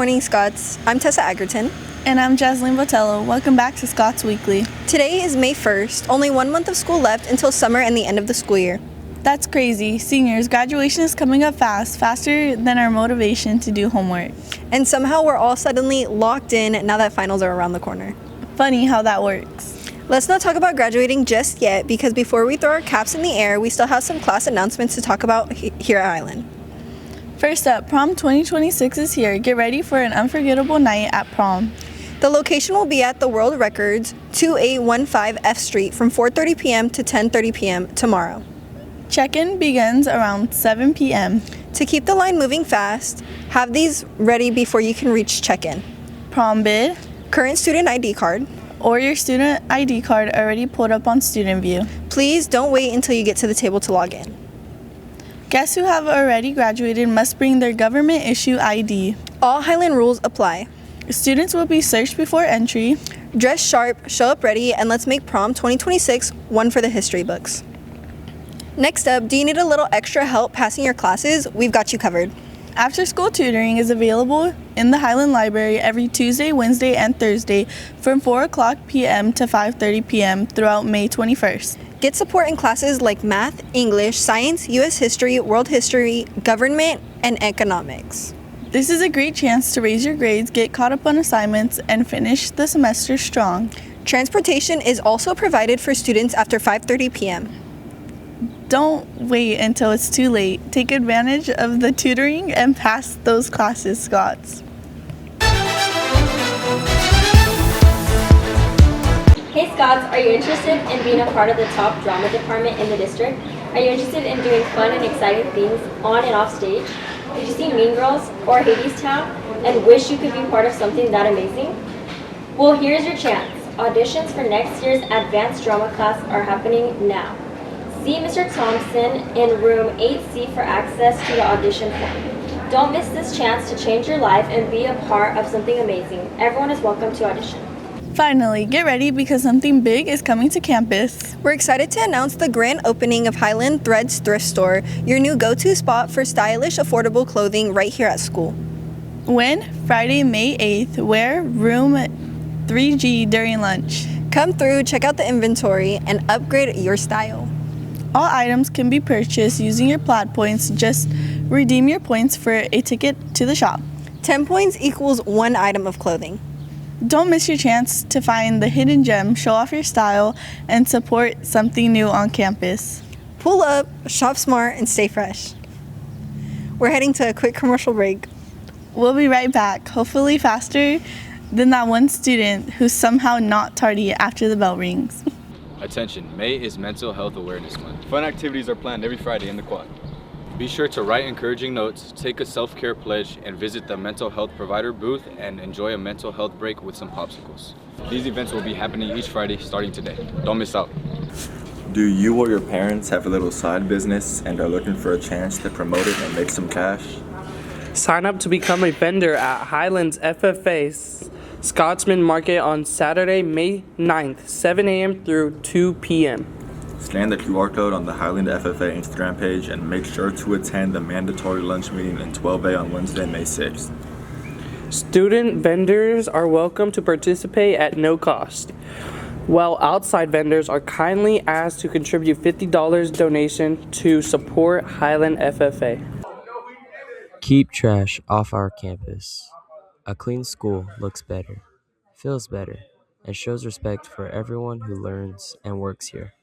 morning, Scots. I'm Tessa Agerton. And I'm Jaslyn Botello. Welcome back to Scots Weekly. Today is May 1st, only 1 month of school left until summer and the end of the school year. That's crazy. Seniors, graduation is coming up fast, faster than our motivation to do homework. And somehow we're all suddenly locked in now that finals are around the corner. Funny how that works. Let's not talk about graduating just yet, because before we throw our caps in the air, we still have some class announcements to talk about here at Highland. First up, Prom 2026 is here. Get ready for an unforgettable night at prom. The location will be at the World Records, 2815 F Street, from 4:30 p.m. to 10:30 p.m. tomorrow. Check-in begins around 7 p.m. To keep the line moving fast, have these ready before you can reach check-in. Prom bid, Current student ID card. or your student ID card already pulled up on Student View. Please don't wait until you get to the table to log in. Guests who have already graduated must bring their government issue ID. All Highland rules apply. Students will be searched before entry. Dress sharp, show up ready, and let's make Prom 2026 one for the history books. Next up, do you need a little extra help passing your classes? We've got you covered. After-school tutoring is available in the Highland Library every Tuesday, Wednesday, and Thursday from 4 o'clock p.m. to 5:30 p.m. throughout May 21st. Get support in classes like math, English, science, U.S. history, world history, government, and economics. This is a great chance to raise your grades, get caught up on assignments, and finish the semester strong. Transportation is also provided for students after 5:30 p.m. Don't wait until it's too late. Take advantage of the tutoring and pass those classes, Scots. Hey Scots, are you interested in being a part of the top drama department in the district? Are you interested in doing fun and exciting things on and off stage? Did you see Mean Girls or Hadestown and wish you could be part of something that amazing? Well, here's your chance. Auditions for next year's advanced drama class are happening now. See Mr. Thompson in room 8C for access to the audition form. Don't miss this chance to change your life and be a part of something amazing. Everyone is welcome to audition. Finally, get ready because something big is coming to campus. We're excited to announce the grand opening of Highland Threads Thrift Store, your new go-to spot for stylish, affordable clothing right here at school. When? Friday, May 8th. Wear room 3G during lunch. Come through, check out the inventory, and upgrade your style. All items can be purchased using your Plaid points. Just redeem your points for a ticket to the shop. 10 points equals 1 item of clothing. Don't miss your chance to find the hidden gem, show off your style, and support something new on campus. Pull up, shop smart, and stay fresh. We're heading to a quick commercial break. We'll be right back, hopefully faster than that one student who's somehow not tardy after the bell rings. Attention, May is Mental Health Awareness Month. Fun activities are planned every Friday in the quad. Be sure to write encouraging notes, take a self-care pledge, and visit the mental health provider booth and enjoy a mental health break with some popsicles. These events will be happening each Friday starting today. Don't miss out. Do you or your parents have a little side business and are looking for a chance to promote it and make some cash? Sign up to become a vendor at Highlands FFA Scotsman Market on Saturday, May 9th, 7 a.m. through 2 p.m. Scan the QR code on the Highland FFA Instagram page and make sure to attend the mandatory lunch meeting in 12A on Wednesday, May 6th. Student vendors are welcome to participate at no cost, while outside vendors are kindly asked to contribute $50 donation to support Highland FFA. Keep trash off our campus. A clean school looks better, feels better, and shows respect for everyone who learns and works here.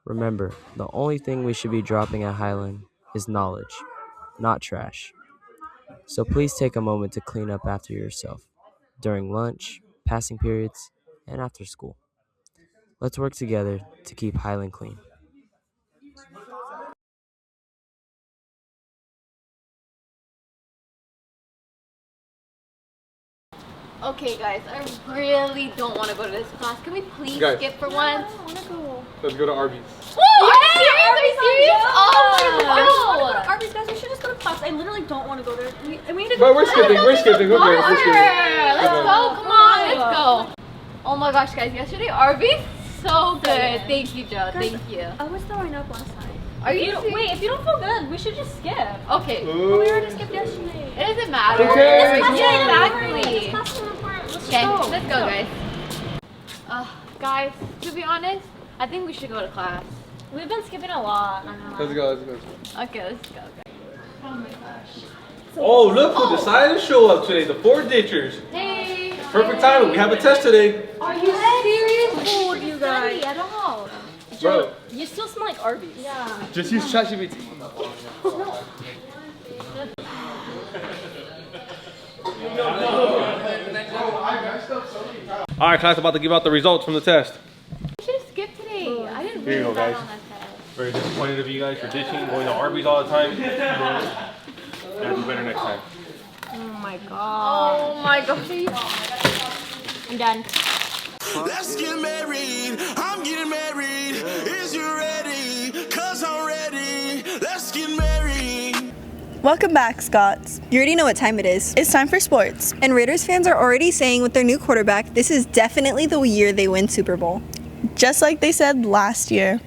Remember, the only thing we should be dropping at Highland is knowledge, not trash. So please take a moment to clean up after yourself, during lunch, passing periods, and after school. Let's work together to keep Highland clean. Okay guys, I really don't want to go to this class. Can we please skip for once? I want to go. Let's go to Arby's. Whoa, are you serious? Are you serious? Oh my god. I don't want to go to Arby's, guys. We should just go to class. I literally don't want to go there. We need to go. But we're skipping. We're skipping. Okay, we're skipping. Let's go. Come on. Let's go. Oh my gosh, guys. Yesterday, Arby's, so good. Thank you, Joe. Thank you. I was throwing up last night. Are you Wait, if you don't feel good, we should just skip. okay? But we already skipped yesterday. It doesn't matter. This class Yeah, exactly. Let's Okay, go. let's go, guys. Guys, to be honest, I think we should go to class. We've been skipping a lot. Let's go. Okay, let's go, guys. Oh, look who decided to show up today, the 4-ditchers. Hey. Perfect timing, we have a test today. Are you serious? Cold, you guys. At all. Bro, You still smell like Arby's. Yeah. Just use ChatGPT. all right, class, about to give out the results from the test. We should have skipped today. I didn't Here you really go, bad guys. on that test. Very disappointed of you guys for ditching, going to Arby's all the time. Gotta do better next time. Oh my god. I'm done. Let's get married. I'm getting married. Is you ready? Cause I'm ready. Let's get married. Welcome back, Scots. You already know what time it is. It's time for sports. And Raiders fans are already saying with their new quarterback, this is definitely the year they win Super Bowl. Just like they said last year.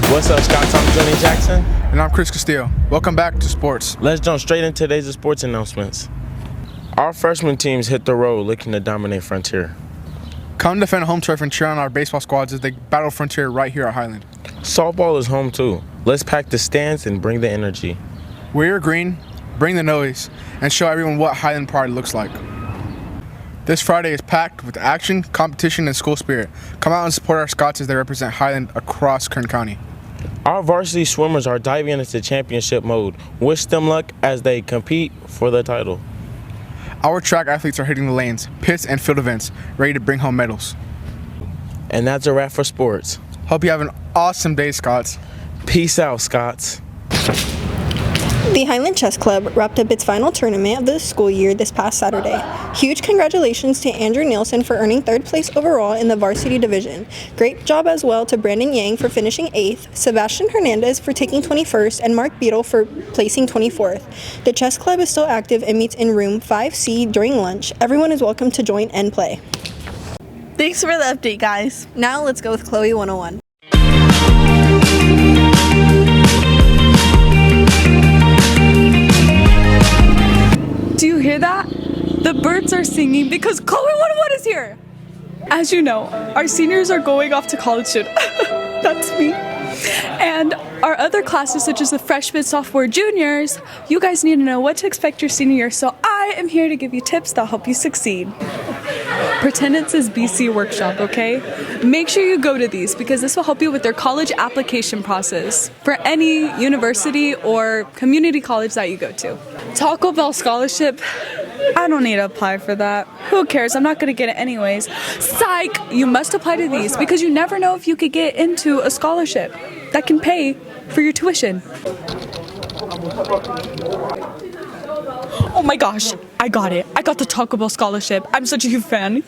What's up, Scots? I'm Johnny Jackson. And I'm Chris Castillo. Welcome back to sports. Let's jump straight into today's sports announcements. Our freshman teams hit the road looking to dominate Frontier. Come defend home turf and cheer on our baseball squads as they battle Frontier right here at Highland. Softball is home too. Let's pack the stands and bring the energy. We're green, bring the noise, and show everyone what Highland Pride looks like. This Friday is packed with action, competition, and school spirit. Come out and support our Scots as they represent Highland across Kern County. Our varsity swimmers are diving into championship mode. Wish them luck as they compete for the title. Our track athletes are hitting the lanes, pits, and field events, ready to bring home medals. And that's a wrap for sports. Hope you have an awesome day, Scots. Peace out, Scots. The Highland Chess Club wrapped up its final tournament of the school year this past Saturday. Huge congratulations to Andrew Nielsen for earning 3rd place overall in the varsity division. Great job as well to Brandon Yang for finishing 8th, Sebastian Hernandez for taking 21st, and Mark Beadle for placing 24th. The chess club is still active and meets in room 5C during lunch. Everyone is welcome to join and play. Thanks for the update, guys. Now let's go with Chloe 101. Do you hear that? The birds are singing because Chloe 101 is here! As you know, our seniors are going off to college soon. That's me. And our other classes, such as the freshmen, sophomore, juniors, you guys need to know what to expect your senior year, so I am here to give you tips that'll help you succeed. Pretendance is BC Workshop, okay? Make sure you go to these because this will help you with their college application process for any university or community college that you go to. Taco Bell scholarship, I don't need to apply for that. Who cares? I'm not going to get it anyways. Psych! You must apply to these because you never know if you could get into a scholarship that can pay for your tuition. Oh my gosh, I got it. I got the Taco Bell scholarship. I'm such a huge fan. Yay!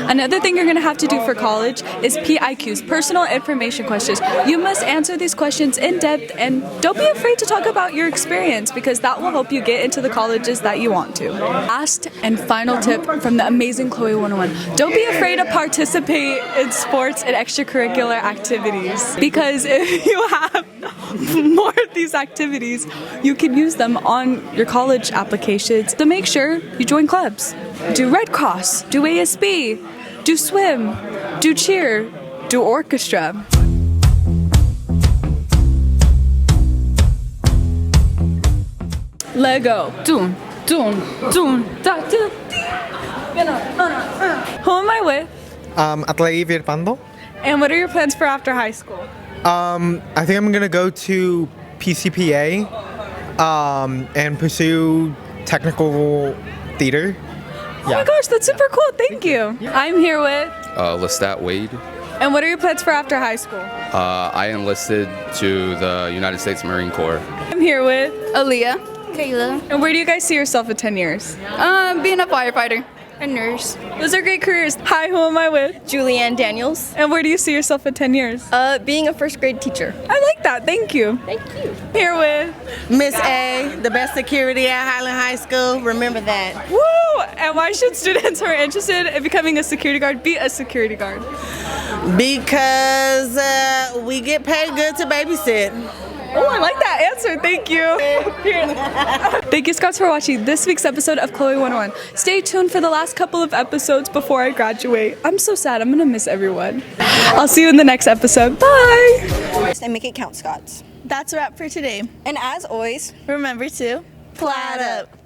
Another thing you're going to have to do for college is PIQs, personal information questions. You must answer these questions in depth and don't be afraid to talk about your experience because that will help you get into the colleges that you want to. Last and final tip from the amazing Chloe 101. Don't be afraid to participate in sports and extracurricular activities because if you have more of these activities, you can use them on your college applications to make sure you join clubs. Do Red Cross, do ASB, do swim, do cheer, do orchestra. Lego. Dun, dun, dun, da, da, Who am I with? Atlei Virpando. And what are your plans for after high school? I think I'm gonna go to PCPA and pursue technical theater. Oh my gosh, that's super cool. Thank you. I'm here with. Lestat Wade. And what are your plans for after high school? I enlisted to the United States Marine Corps. I'm here with Aaliyah. Kayla. And where do you guys see yourself in 10 years? Being a firefighter. A nurse. Those are great careers. Hi, who am I with? Julianne Daniels. And where do you see yourself in 10 years? Being a first grade teacher. I like that. Thank you. Thank you. Here with Miss A, the best security at Highland High School. Remember that. Woo! And why should students who are interested in becoming a security guard be a security guard? Because we get paid good to babysit. Oh, I like that answer. Thank you. Thank you, Scouts, for watching this week's episode of Chloe 101. Stay tuned for the last couple of episodes before I graduate. I'm so sad. I'm going to miss everyone. I'll see you in the next episode. Bye. And make it count, Scots. That's a wrap for today. And as always, remember to Plaid up.